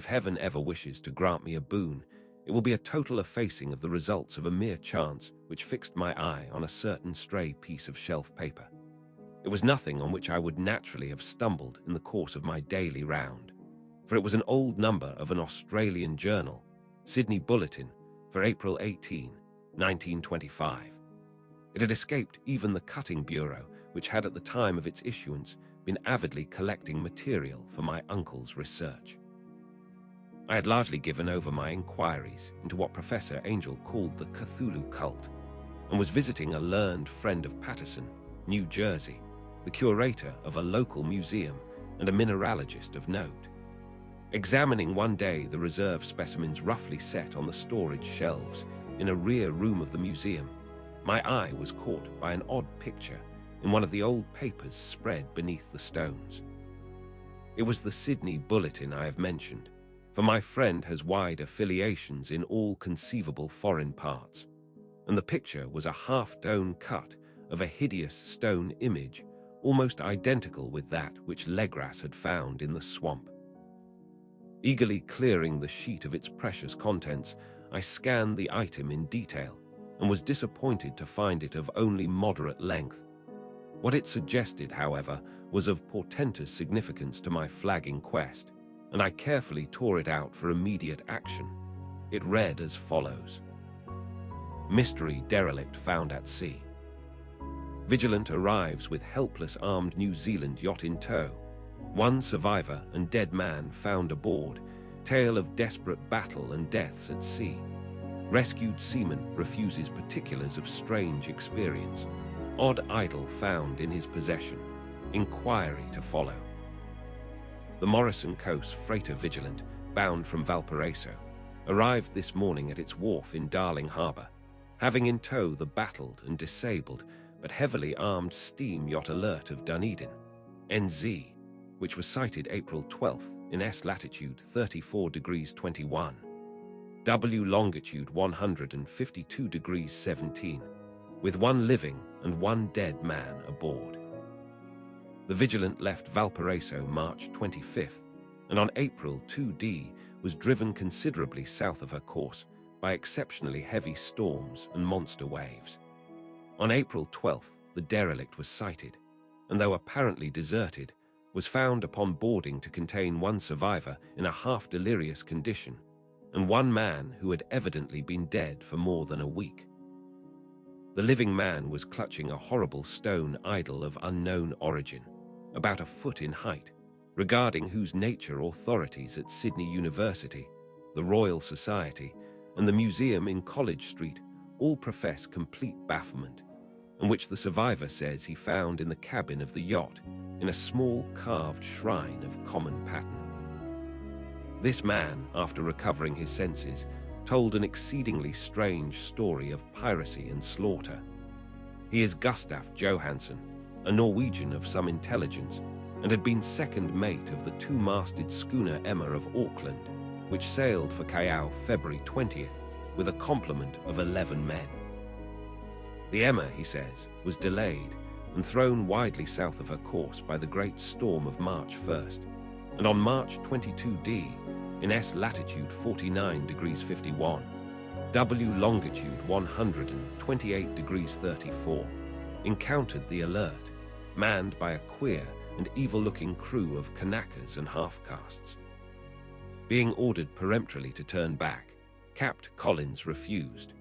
heaven ever wishes to grant me a boon, it will be a total effacing of the results of a mere chance which fixed my eye on a certain stray piece of shelf paper. It was nothing on which I would naturally have stumbled in the course of my daily round, for it was an old number of an Australian journal, Sydney Bulletin, for April 18, 1925. It had escaped even the cutting bureau, which had at the time of its issuance been avidly collecting material for my uncle's research. I had largely given over my inquiries into what Professor Angel called the Cthulhu cult, and was visiting a learned friend of Paterson, New Jersey, the curator of a local museum and a mineralogist of note. Examining one day the reserve specimens roughly set on the storage shelves in a rear room of the museum, my eye was caught by an odd picture in one of the old papers spread beneath the stones. It was the Sydney Bulletin I have mentioned, for my friend has wide affiliations in all conceivable foreign parts, and the picture was a half-dome cut of a hideous stone image almost identical with that which Legras had found in the swamp. Eagerly clearing the sheet of its precious contents, I scanned the item in detail and was disappointed to find it of only moderate length. What it suggested, however, was of portentous significance to my flagging quest, and I carefully tore it out for immediate action. It read as follows: Mystery derelict found at sea. Vigilant arrives with helpless armed New Zealand yacht in tow. One survivor and dead man found aboard. Tale of desperate battle and deaths at sea. Rescued seaman refuses particulars of strange experience. Odd idol found in his possession. Inquiry to follow. The Morrison Coast freighter Vigilant, bound from Valparaiso, arrived this morning at its wharf in Darling Harbour, having in tow the battled and disabled but heavily armed steam yacht Alert of Dunedin, NZ, which was sighted April 12th in S latitude 34 degrees 21, W longitude 152 degrees 17, with one living and one dead man aboard. The Vigilant left Valparaiso March 25th, and on April 2D was driven considerably south of her course by exceptionally heavy storms and monster waves. On April 12th, the derelict was sighted, and though apparently deserted, was found upon boarding to contain one survivor in a half-delirious condition, and one man who had evidently been dead for more than a week. The living man was clutching a horrible stone idol of unknown origin, about a foot in height, regarding whose nature authorities at Sydney University, the Royal Society, and the museum in College Street all profess complete bafflement, and which the survivor says he found in the cabin of the yacht in a small carved shrine of common pattern. This man, after recovering his senses, told an exceedingly strange story of piracy and slaughter. He is Gustaf Johansen, a Norwegian of some intelligence, and had been second mate of the two-masted schooner Emma of Auckland, which sailed for Callao February 20th with a complement of 11 men. The Emma, he says, was delayed and thrown widely south of her course by the great storm of March 1st, and on March 22D, in S latitude 49 degrees 51, W longitude 128 degrees 34, encountered the Alert, manned by a queer and evil-looking crew of Kanakas and half-castes. Being ordered peremptorily to turn back, Capt. Collins refused,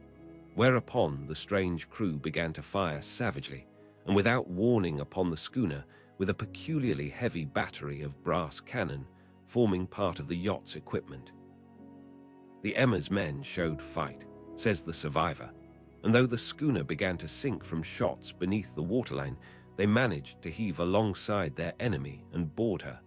whereupon the strange crew began to fire savagely and without warning upon the schooner with a peculiarly heavy battery of brass cannon forming part of the yacht's equipment. The Emma's men showed fight, says the survivor, and though the schooner began to sink from shots beneath the waterline, they managed to heave alongside their enemy and board her,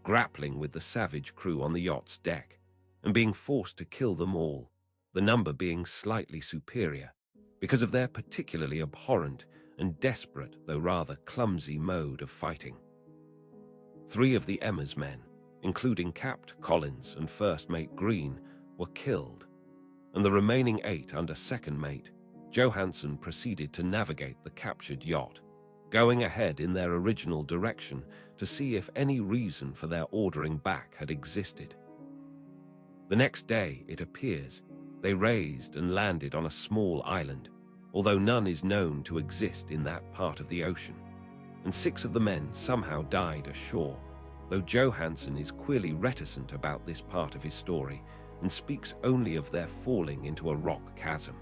grappling with the savage crew on the yacht's deck, and being forced to kill them all, the number being slightly superior, because of their particularly abhorrent and desperate, though rather clumsy mode of fighting. 3 of the Emma's men, including Capt. Collins and First Mate Green, were killed, and the remaining 8 under Second Mate Johansen proceeded to navigate the captured yacht, going ahead in their original direction to see if any reason for their ordering back had existed. The next day, it appears, they raised and landed on a small island, although none is known to exist in that part of the ocean, and 6 of the men somehow died ashore, though Johansen is queerly reticent about this part of his story and speaks only of their falling into a rock chasm.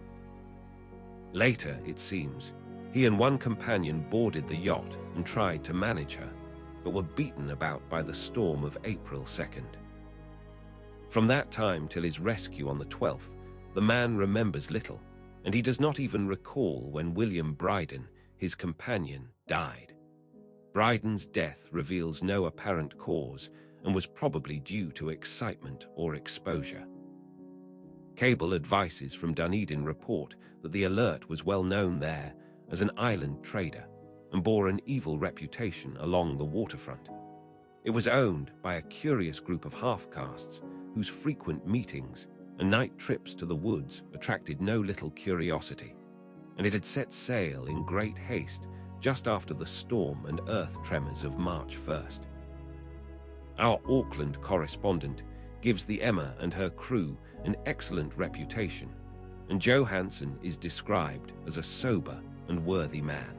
Later, it seems, he and one companion boarded the yacht and tried to manage her, but were beaten about by the storm of April 2nd. From that time till his rescue on the 12th, the man remembers little, and he does not even recall when William Bryden, his companion, died. Bryden's death reveals no apparent cause and was probably due to excitement or exposure. Cable advices from Dunedin report that the Alert was well known there as an island trader and bore an evil reputation along the waterfront. It was owned by a curious group of half-castes whose frequent meetings and night trips to the woods attracted no little curiosity, and it had set sail in great haste just after the storm and earth tremors of March 1st. Our Auckland correspondent gives the Emma and her crew an excellent reputation, and Johansen is described as a sober and worthy man.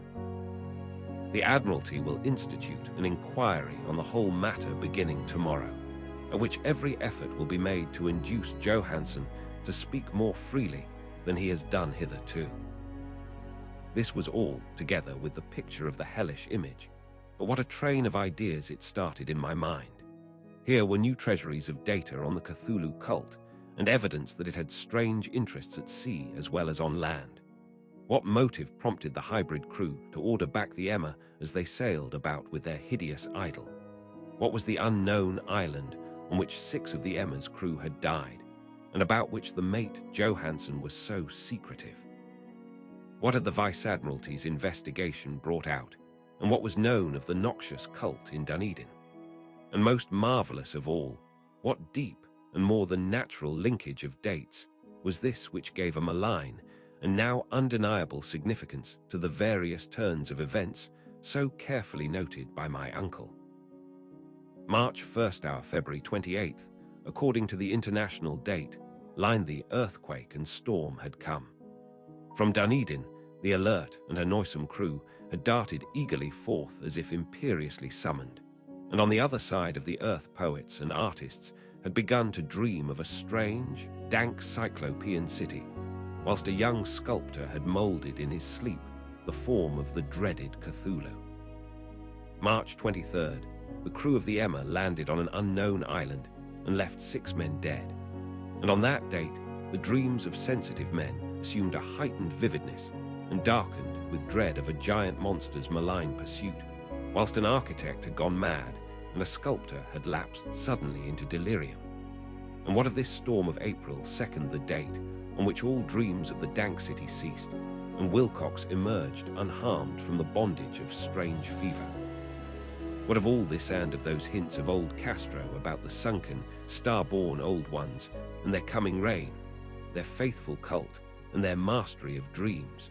The Admiralty will institute an inquiry on the whole matter beginning tomorrow, at which every effort will be made to induce Johansen to speak more freely than he has done hitherto. This was all, together with the picture of the hellish image, but what a train of ideas it started in my mind. Here were new treasuries of data on the Cthulhu cult, and evidence that it had strange interests at sea as well as on land. What motive prompted the hybrid crew to order back the Emma as they sailed about with their hideous idol? What was the unknown island on which 6 of the Emma's crew had died, and about which the mate Johansen was so secretive? What had the Vice-Admiralty's investigation brought out, and what was known of the noxious cult in Dunedin? And most marvelous of all, what deep and more than natural linkage of dates was this which gave a malign and now undeniable significance to the various turns of events so carefully noted by my uncle? March 1st hour, February 28th, according to the international date, lined the earthquake and storm had come. From Dunedin, the Alert and her noisome crew had darted eagerly forth as if imperiously summoned, and on the other side of the earth poets and artists had begun to dream of a strange, dank cyclopean city, whilst a young sculptor had moulded in his sleep the form of the dreaded Cthulhu. March 23rd, the crew of the Emma landed on an unknown island and left 6 men dead, and on that date the dreams of sensitive men assumed a heightened vividness and darkened with dread of a giant monster's malign pursuit, whilst an architect had gone mad and a sculptor had lapsed suddenly into delirium. And what of this storm of April 2nd, the date on which all dreams of the dank city ceased, and Wilcox emerged unharmed from the bondage of strange fever? What of all this and of those hints of old Castro about the sunken, star-born old ones and their coming reign, their faithful cult and their mastery of dreams?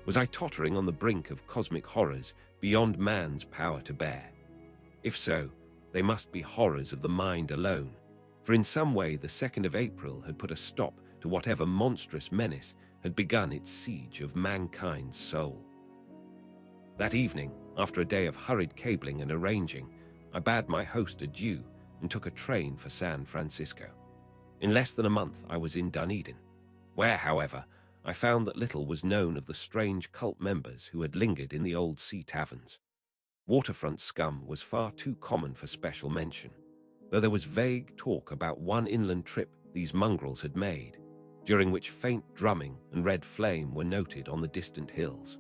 Was I tottering on the brink of cosmic horrors beyond man's power to bear? If so, they must be horrors of the mind alone, for in some way the 2nd of April had put a stop to whatever monstrous menace had begun its siege of mankind's soul. That evening, after a day of hurried cabling and arranging, I bade my host adieu and took a train for San Francisco. In less than a month I was in Dunedin, where, however, I found that little was known of the strange cult members who had lingered in the old sea taverns. Waterfront scum was far too common for special mention, though there was vague talk about one inland trip these mongrels had made, during which faint drumming and red flame were noted on the distant hills.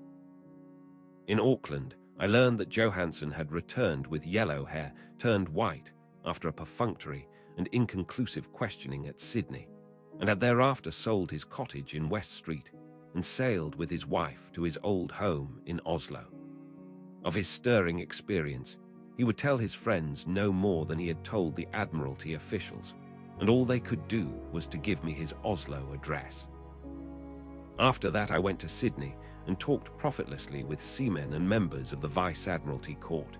In Auckland, I learned that Johansen had returned with yellow hair turned white after a perfunctory and inconclusive questioning at Sydney, and had thereafter sold his cottage in West Street and sailed with his wife to his old home in Oslo. Of his stirring experience, he would tell his friends no more than he had told the Admiralty officials, and all they could do was to give me his Oslo address. After that I went to Sydney and talked profitlessly with seamen and members of the Vice-Admiralty Court.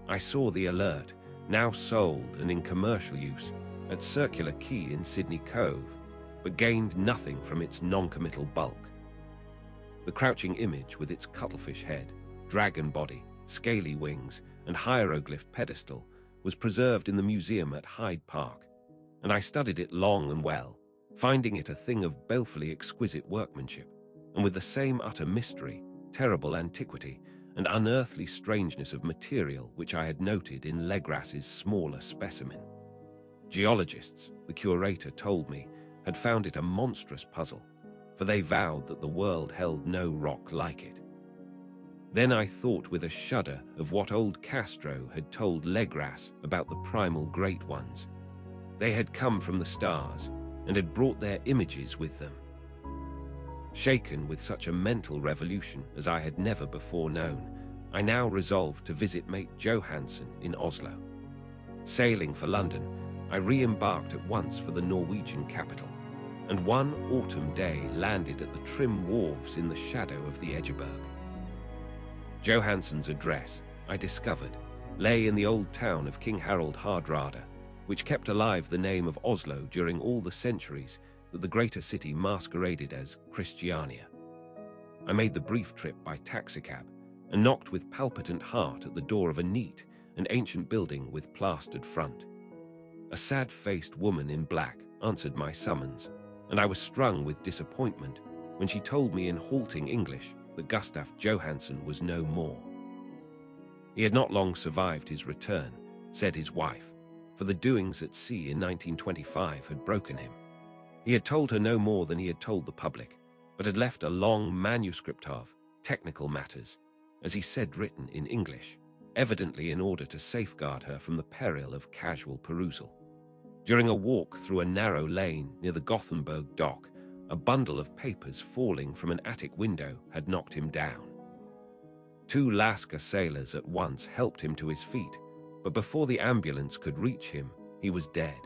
I saw the Alert, now sold and in commercial use, at Circular Quay in Sydney Cove, but gained nothing from its non-committal bulk. The crouching image with its cuttlefish head, dragon body, scaly wings, and hieroglyph pedestal was preserved in the museum at Hyde Park, and I studied it long and well, finding it a thing of balefully exquisite workmanship, and with the same utter mystery, terrible antiquity, and unearthly strangeness of material which I had noted in Legras's smaller specimen. Geologists, the curator told me, had found it a monstrous puzzle, for they vowed that the world held no rock like it. Then I thought with a shudder of what old Castro had told Legras about the primal great ones. They had come from the stars and had brought their images with them. Shaken with such a mental revolution as I had never before known, I now resolved to visit mate Johansen in Oslo. Sailing for London, I re-embarked at once for the Norwegian capital, and one autumn day landed at the trim wharves in the shadow of the Edgeberg. Johansen's address, I discovered, lay in the old town of King Harald Hardrada, which kept alive the name of Oslo during all the centuries that the greater city masqueraded as Christiania. I made the brief trip by taxicab and knocked with palpitant heart at the door of a neat and ancient building with plastered front. A sad-faced woman in black answered my summons, and I was strung with disappointment when she told me in halting English that Gustaf Johansen was no more. He had not long survived his return, said his wife, for the doings at sea in 1925 had broken him. He had told her no more than he had told the public, but had left a long manuscript of technical matters, as he said, written in English, evidently in order to safeguard her from the peril of casual perusal. During a walk through a narrow lane near the Gothenburg dock, a bundle of papers falling from an attic window had knocked him down. 2 Lascar sailors at once helped him to his feet, but before the ambulance could reach him, he was dead.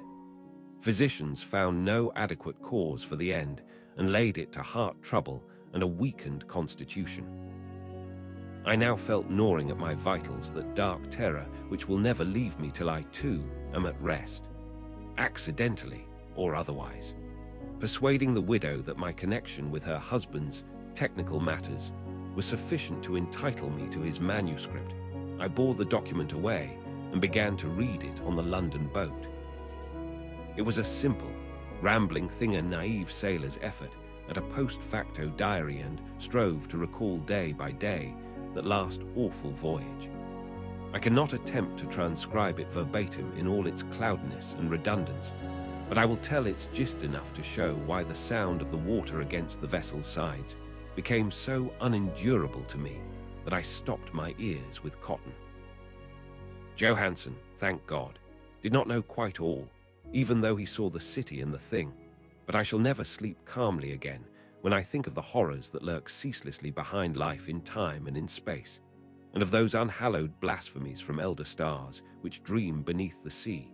Physicians found no adequate cause for the end and laid it to heart trouble and a weakened constitution. I now felt gnawing at my vitals that dark terror which will never leave me till I too am at rest, accidentally or otherwise. Persuading the widow that my connection with her husband's technical matters was sufficient to entitle me to his manuscript, I bore the document away and began to read it on the London boat. It was a simple, rambling thing, a naive sailor's effort at a post facto diary, and strove to recall day by day that last awful voyage. I cannot attempt to transcribe it verbatim in all its cloudiness and redundance, but I will tell its gist enough to show why the sound of the water against the vessel's sides became so unendurable to me that I stopped my ears with cotton. Johansen, thank God, did not know quite all, even though he saw the city and the thing, but I shall never sleep calmly again when I think of the horrors that lurk ceaselessly behind life in time and in space, and of those unhallowed blasphemies from elder stars which dream beneath the sea,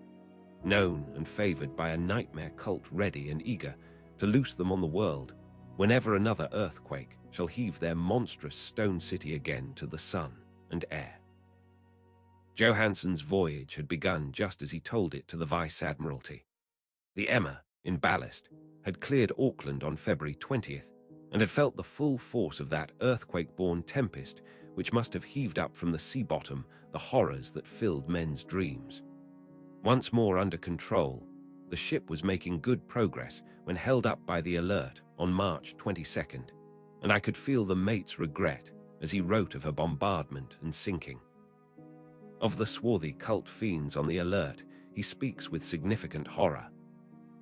known and favored by a nightmare cult ready and eager to loose them on the world whenever another earthquake shall heave their monstrous stone city again to the sun and air. Johansen's voyage had begun just as he told it to the Vice-Admiralty. The Emma, in ballast, had cleared Auckland on February 20th and had felt the full force of that earthquake-born tempest which must have heaved up from the sea bottom the horrors that filled men's dreams. Once more under control, the ship was making good progress when held up by the Alert on March 22nd, and I could feel the mate's regret as he wrote of her bombardment and sinking. Of the swarthy cult fiends on the Alert, he speaks with significant horror.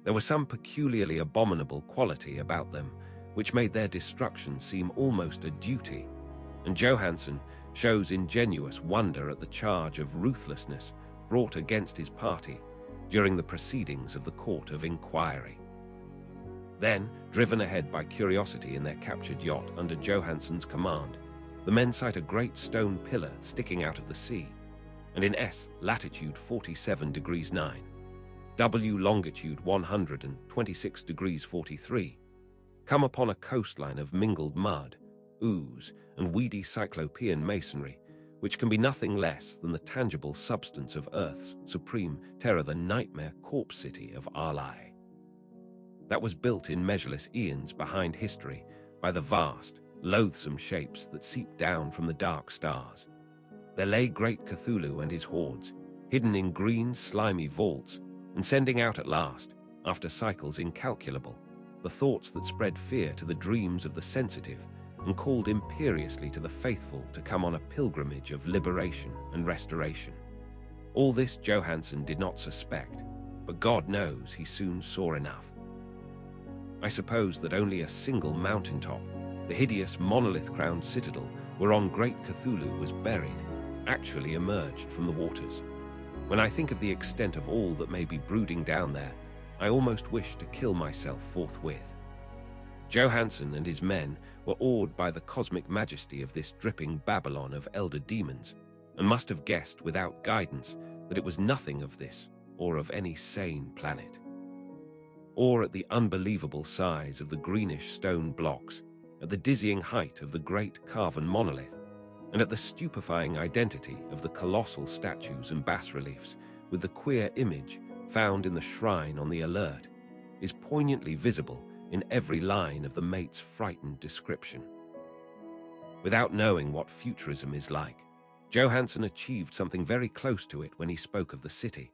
There was some peculiarly abominable quality about them which made their destruction seem almost a duty, and Johansen shows ingenuous wonder at the charge of ruthlessness brought against his party during the proceedings of the Court of Inquiry. Then, driven ahead by curiosity in their captured yacht under Johansen's command, the men sight a great stone pillar sticking out of the sea, and in S, latitude 47 degrees 9, W, longitude 126 degrees 43, come upon a coastline of mingled mud, ooze, and weedy cyclopean masonry, which can be nothing less than the tangible substance of Earth's supreme terror, the nightmare corpse city of Arlai. That was built in measureless eons behind history by the vast, loathsome shapes that seeped down from the dark stars. There lay great Cthulhu and his hordes, hidden in green, slimy vaults, and sending out at last, after cycles incalculable, the thoughts that spread fear to the dreams of the sensitive and called imperiously to the faithful to come on a pilgrimage of liberation and restoration. All this Johansen did not suspect, but God knows he soon saw enough. I suppose that only a single mountaintop, the hideous monolith-crowned citadel whereon great Cthulhu was buried, actually emerged from the waters. When I think of the extent of all that may be brooding down there, I almost wish to kill myself forthwith. Johansen and his men were awed by the cosmic majesty of this dripping Babylon of elder demons, and must have guessed without guidance that it was nothing of this or of any sane planet. Or at the unbelievable size of the greenish stone blocks, at the dizzying height of the great carven monolith, and at the stupefying identity of the colossal statues and bas-reliefs with the queer image found in the shrine on the alert, is poignantly visible in every line of the mate's frightened description. Without knowing what futurism is like, Johansen achieved something very close to it when he spoke of the city,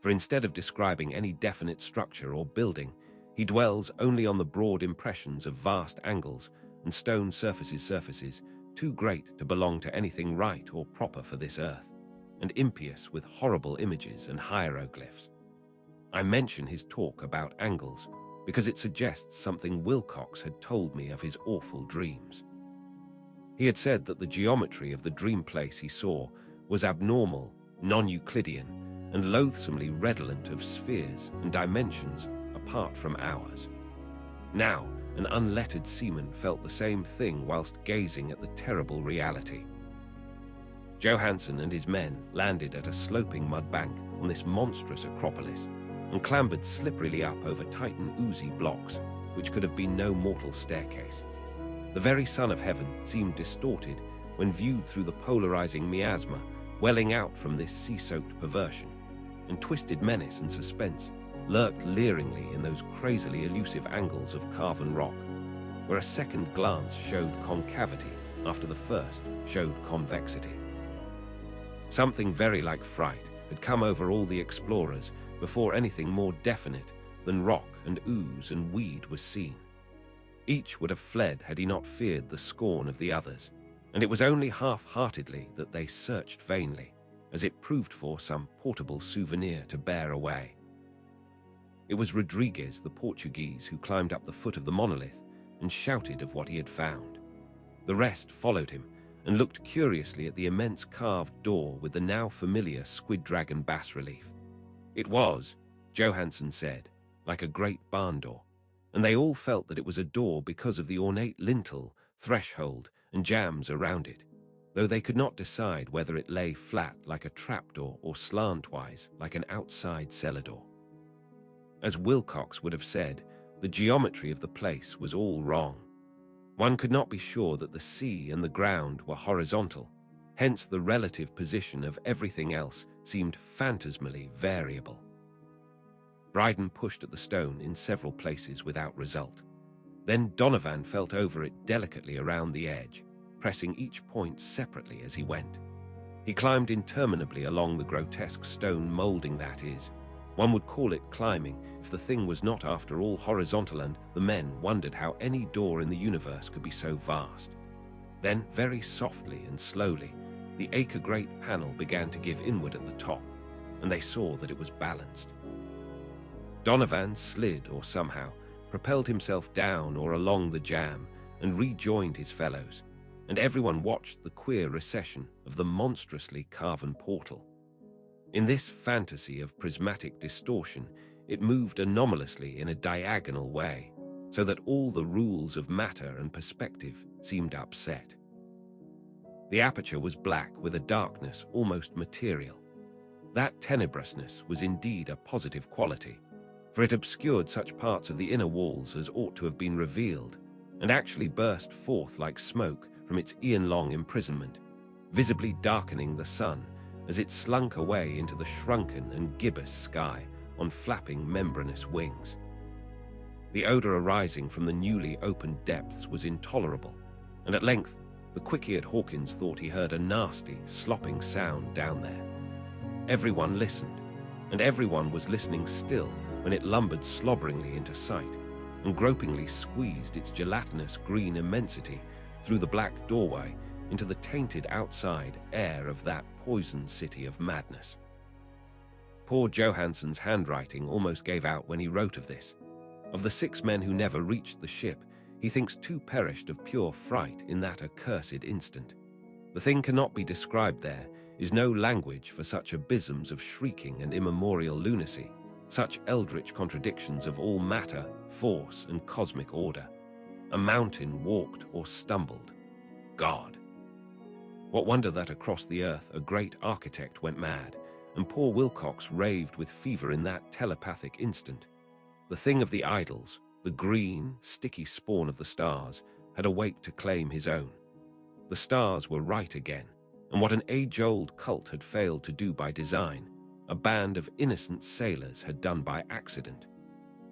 for instead of describing any definite structure or building, he dwells only on the broad impressions of vast angles and stone surfaces too great to belong to anything right or proper for this earth, and impious with horrible images and hieroglyphs. I mention his talk about angles because it suggests something Wilcox had told me of his awful dreams. He had said that the geometry of the dream place he saw was abnormal, non-Euclidean, and loathsomely redolent of spheres and dimensions apart from ours. Now, an unlettered seaman felt the same thing whilst gazing at the terrible reality. Johansen and his men landed at a sloping mud bank on this monstrous acropolis and clambered slipperily up over Titan oozy blocks, which could have been no mortal staircase. The very sun of heaven seemed distorted when viewed through the polarizing miasma welling out from this sea-soaked perversion, and twisted menace and suspense lurked leeringly in those crazily elusive angles of carven rock, where a second glance showed concavity after the first showed convexity. Something very like fright had come over all the explorers before anything more definite than rock and ooze and weed was seen. Each would have fled had he not feared the scorn of the others, and it was only half-heartedly that they searched vainly, as it proved for some portable souvenir to bear away. It was Rodriguez, the Portuguese, who climbed up the foot of the monolith and shouted of what he had found. The rest followed him and looked curiously at the immense carved door with the now familiar squid dragon bas-relief. It was, Johansen said, like a great barn door, and they all felt that it was a door because of the ornate lintel, threshold, and jambs around it, though they could not decide whether it lay flat like a trapdoor or slantwise like an outside cellar door. As Wilcox would have said, the geometry of the place was all wrong. One could not be sure that the sea and the ground were horizontal, hence the relative position of everything else seemed phantasmally variable. Bryden pushed at the stone in several places without result. Then Donovan felt over it delicately around the edge, pressing each point separately as he went. He climbed interminably along the grotesque stone molding that is. One would call it climbing if the thing was not after all horizontal, and the men wondered how any door in the universe could be so vast. Then, very softly and slowly, the acre-great panel began to give inward at the top, and they saw that it was balanced. Donovan slid or somehow propelled himself down or along the jamb and rejoined his fellows, and everyone watched the queer recession of the monstrously carven portal. In this fantasy of prismatic distortion, it moved anomalously in a diagonal way, so that all the rules of matter and perspective seemed upset. The aperture was black with a darkness almost material. That tenebrousness was indeed a positive quality, for it obscured such parts of the inner walls as ought to have been revealed, and actually burst forth like smoke from its eon-long imprisonment, visibly darkening the sun as it slunk away into the shrunken and gibbous sky on flapping membranous wings. The odor arising from the newly opened depths was intolerable, and at length the quick-eared Hawkins thought he heard a nasty, slopping sound down there. Everyone listened, and everyone was listening still when it lumbered slobberingly into sight and gropingly squeezed its gelatinous green immensity through the black doorway into the tainted outside air of that poison city of madness. Poor Johansen's handwriting almost gave out when he wrote of this. Of the 6 men who never reached the ship, he thinks 2 perished of pure fright in that accursed instant. The thing cannot be described. There is no language for such abysms of shrieking and immemorial lunacy, such eldritch contradictions of all matter, force, and cosmic order. A mountain walked or stumbled. God! What wonder that across the earth a great architect went mad, and poor Wilcox raved with fever in that telepathic instant. The thing of the idols, the green, sticky spawn of the stars, had awaked to claim his own. The stars were right again, and what an age-old cult had failed to do by design, a band of innocent sailors had done by accident.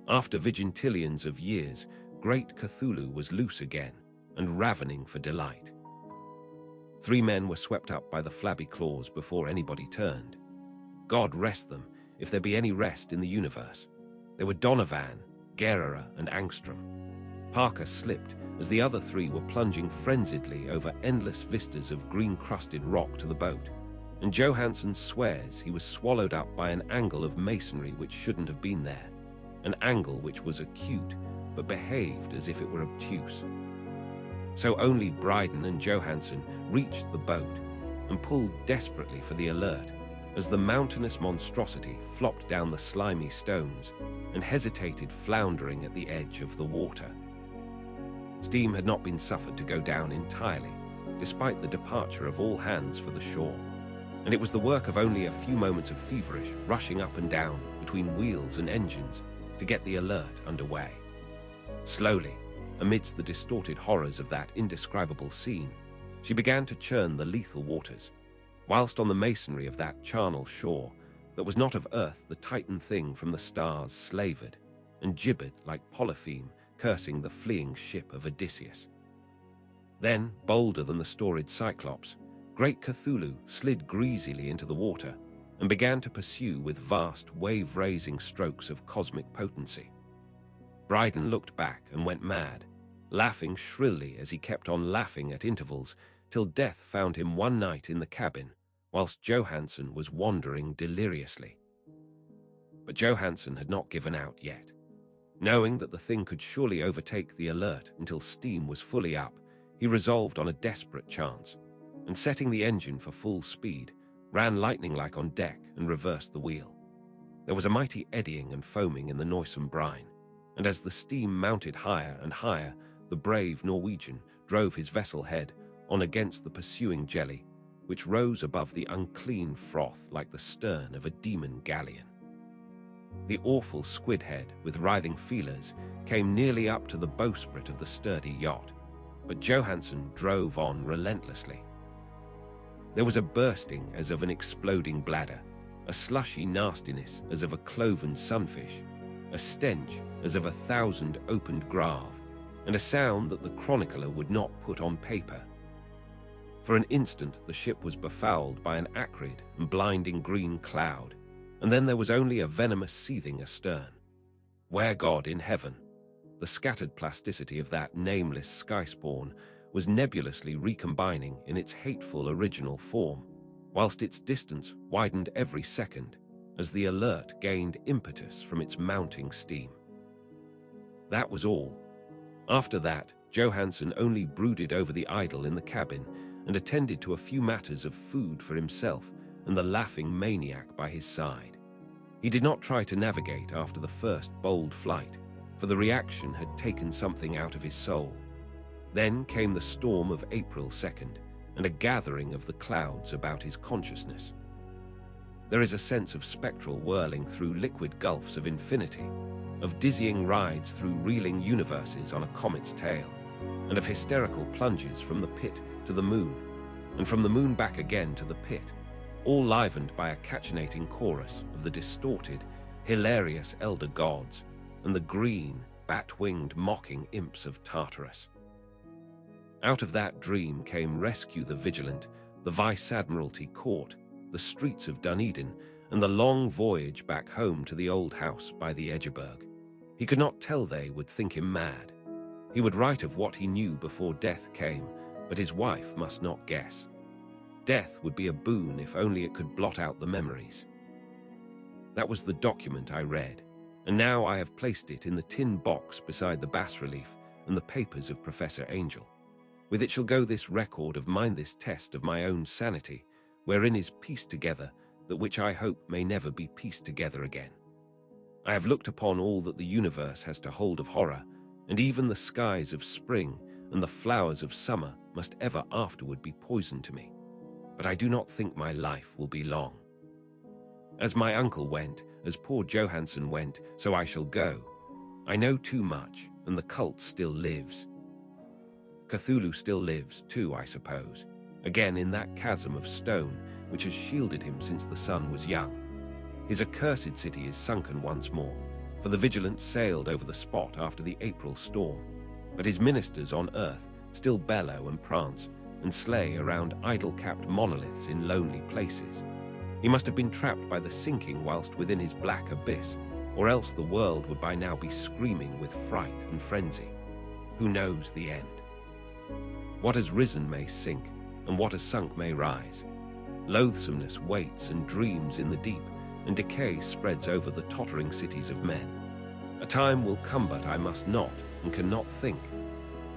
After vigintillions of years, great Cthulhu was loose again, and ravening for delight. 3 men were swept up by the flabby claws before anybody turned. God rest them, if there be any rest in the universe. They were Donovan, Guerrera, and Angstrom. Parker slipped as the other 3 were plunging frenziedly over endless vistas of green-crusted rock to the boat, and Johansen swears he was swallowed up by an angle of masonry which shouldn't have been there, an angle which was acute but behaved as if it were obtuse. So only Bryden and Johansen reached the boat and pulled desperately for the alert as the mountainous monstrosity flopped down the slimy stones and hesitated floundering at the edge of the water. Steam had not been suffered to go down entirely, despite the departure of all hands for the shore, and it was the work of only a few moments of feverish rushing up and down between wheels and engines to get the alert underway. Slowly, amidst the distorted horrors of that indescribable scene, she began to churn the lethal waters, whilst on the masonry of that charnel shore that was not of earth the Titan thing from the stars slavered and gibbered like Polypheme cursing the fleeing ship of Odysseus. Then, bolder than the storied Cyclops, great Cthulhu slid greasily into the water and began to pursue with vast wave-raising strokes of cosmic potency. Bryden looked back and went mad, laughing shrilly as he kept on laughing at intervals till death found him one night in the cabin, whilst Johansen was wandering deliriously. But Johansen had not given out yet. Knowing that the thing could surely overtake the alert until steam was fully up, he resolved on a desperate chance, and setting the engine for full speed, ran lightning-like on deck and reversed the wheel. There was a mighty eddying and foaming in the noisome brine, and as the steam mounted higher and higher, the brave Norwegian drove his vessel head on against the pursuing jelly, which rose above the unclean froth like the stern of a demon galleon. The awful squid head, with writhing feelers, came nearly up to the bowsprit of the sturdy yacht, but Johansen drove on relentlessly. There was a bursting as of an exploding bladder, a slushy nastiness as of a cloven sunfish, a stench as of 1,000 opened grave, and a sound that the chronicler would not put on paper. For an instant the ship was befouled by an acrid and blinding green cloud, and then there was only a venomous seething astern. Where God in heaven? The scattered plasticity of that nameless sky-spawn was nebulously recombining in its hateful original form, whilst its distance widened every second as the alert gained impetus from its mounting steam. That was all. After that, Johansen only brooded over the idol in the cabin and attended to a few matters of food for himself and the laughing maniac by his side. He did not try to navigate after the first bold flight, for the reaction had taken something out of his soul. Then came the storm of April 2nd, and a gathering of the clouds about his consciousness. There is a sense of spectral whirling through liquid gulfs of infinity, of dizzying rides through reeling universes on a comet's tail, and of hysterical plunges from the pit to the moon, and from the moon back again to the pit, all livened by a cachinnating chorus of the distorted, hilarious elder gods and the green, bat-winged mocking imps of Tartarus. Out of that dream came Rescue the Vigilant, the Vice-Admiralty Court, the streets of Dunedin, and the long voyage back home to the old house by the Edgeburg. He could not tell they would think him mad. He would write of what he knew before death came, but his wife must not guess. Death would be a boon if only it could blot out the memories. That was the document I read, and now I have placed it in the tin box beside the bas-relief and the papers of Professor Angel. With it shall go this record of mine, this test of my own sanity, wherein is pieced together that which I hope may never be pieced together again. I have looked upon all that the universe has to hold of horror, and even the skies of spring and the flowers of summer must ever afterward be poison to me. But I do not think my life will be long. As my uncle went, as poor Johansen went, so I shall go. I know too much, and the cult still lives. Cthulhu still lives, too, I suppose, again in that chasm of stone which has shielded him since the sun was young. His accursed city is sunken once more, for the Vigilant sailed over the spot after the April storm, but his ministers on earth still bellow and prance and slay around idol-capped monoliths in lonely places. He must have been trapped by the sinking whilst within his black abyss, or else the world would by now be screaming with fright and frenzy. Who knows the end? What has risen may sink, and what has sunk may rise. Loathsomeness waits and dreams in the deep, and decay spreads over the tottering cities of men. A time will come, but I must not and cannot think.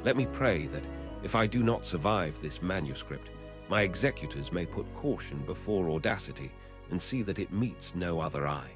Let me pray that, if I do not survive this manuscript, my executors may put caution before audacity and see that it meets no other eye.